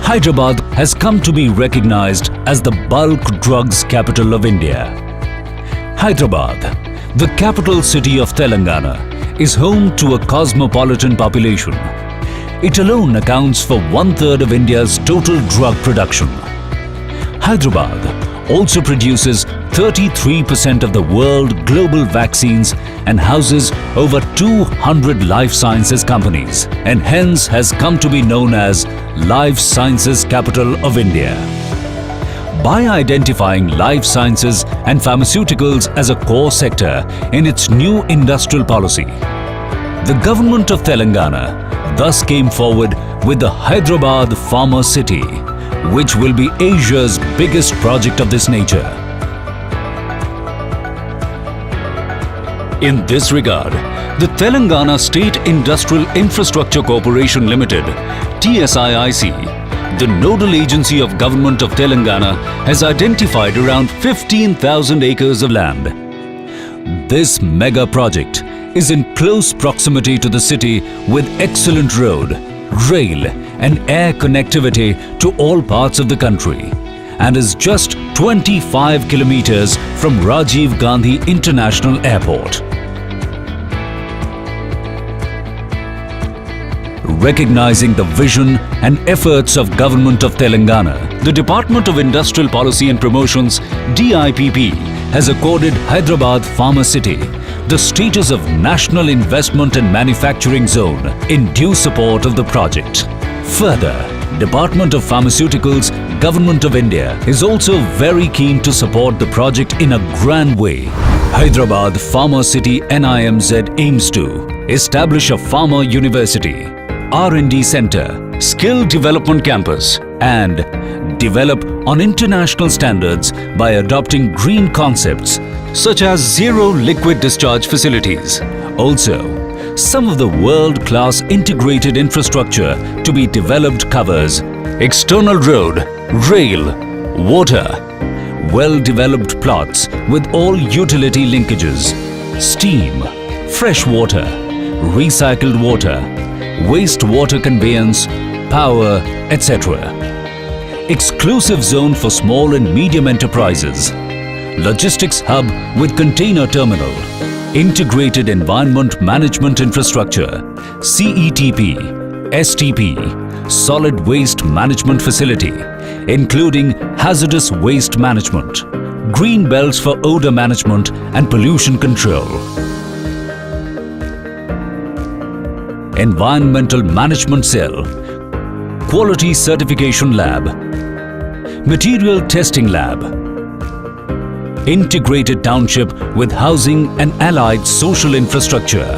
Hyderabad has come to be recognized as the bulk drugs capital of India. Hyderabad, the capital city of Telangana, is home to a cosmopolitan population. It alone accounts for 1/3 of India's total drug production. Hyderabad also produces 33% of the world global vaccines and houses over 200 life sciences companies, and hence has come to be known as Life Sciences Capital of India. By identifying life sciences and pharmaceuticals as a core sector in its new industrial policy, the government of Telangana thus came forward with the Hyderabad Pharma City, which will be Asia's biggest project of this nature. In this regard, the Telangana State Industrial Infrastructure Corporation Limited, TSIIC, the nodal agency of Government of Telangana, has identified around 15,000 acres of land. This mega project is in close proximity to the city with excellent road, rail and air connectivity to all parts of the country, and is just 25 kilometers from Rajiv Gandhi International Airport. Recognizing the vision and efforts of Government of Telangana, the Department of Industrial Policy and Promotions, DIPP, has accorded Hyderabad Pharma City the status of National Investment and Manufacturing Zone in due support of the project. Further, Department of Pharmaceuticals, Government of India is also very keen to support the project in a grand way. Hyderabad Pharma City NIMZ aims to establish a pharma university, R&D center, skill development campus, and develop on international standards by adopting green concepts such as zero liquid discharge facilities. Also, some of the world-class integrated infrastructure to be developed covers external road, rail, water, well-developed plots with all utility linkages, steam, fresh water, recycled water, wastewater conveyance, power, etc. Exclusive zone for small and medium enterprises, logistics hub with container terminal, integrated environment management infrastructure, CETP, STP, solid waste management facility, including hazardous waste management, green belts for odor management and pollution control, environmental management cell, quality certification lab, material testing lab, integrated township with housing and allied social infrastructure.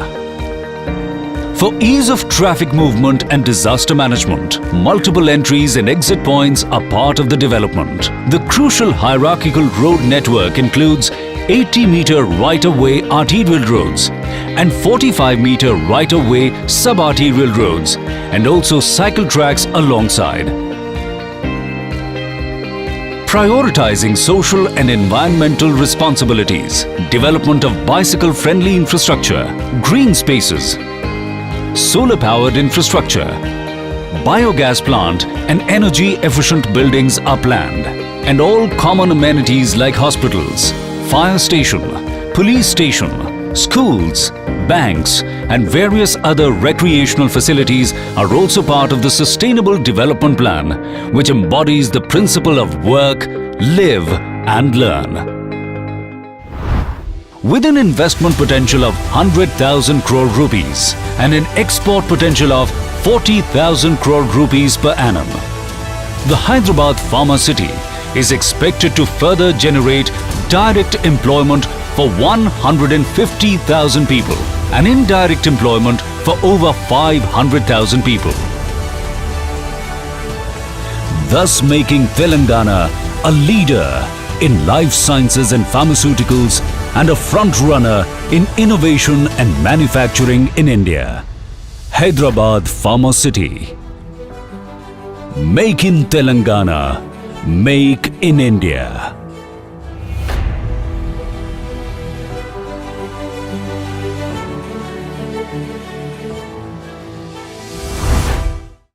For ease of traffic movement and disaster management, multiple entries and exit points are part of the development. The crucial hierarchical road network includes 80-meter right-of-way arterial roads and 45-meter right-of-way sub-arterial roads, and also cycle tracks alongside. Prioritizing social and environmental responsibilities, development of bicycle-friendly infrastructure, green spaces, solar-powered infrastructure, biogas plant and energy-efficient buildings are planned, and all common amenities like hospitals, fire station, police station, schools, banks and various other recreational facilities are also part of the Sustainable Development Plan, which embodies the principle of work, live and learn. With an investment potential of 100,000 crore rupees and an export potential of 40,000 crore rupees per annum, the Hyderabad Pharma City is expected to further generate direct employment for 150,000 people and indirect employment for over 500,000 people, thus making Telangana a leader in life sciences and pharmaceuticals and a front runner in innovation and manufacturing in India. Hyderabad Pharma City. Make in Telangana, make in India.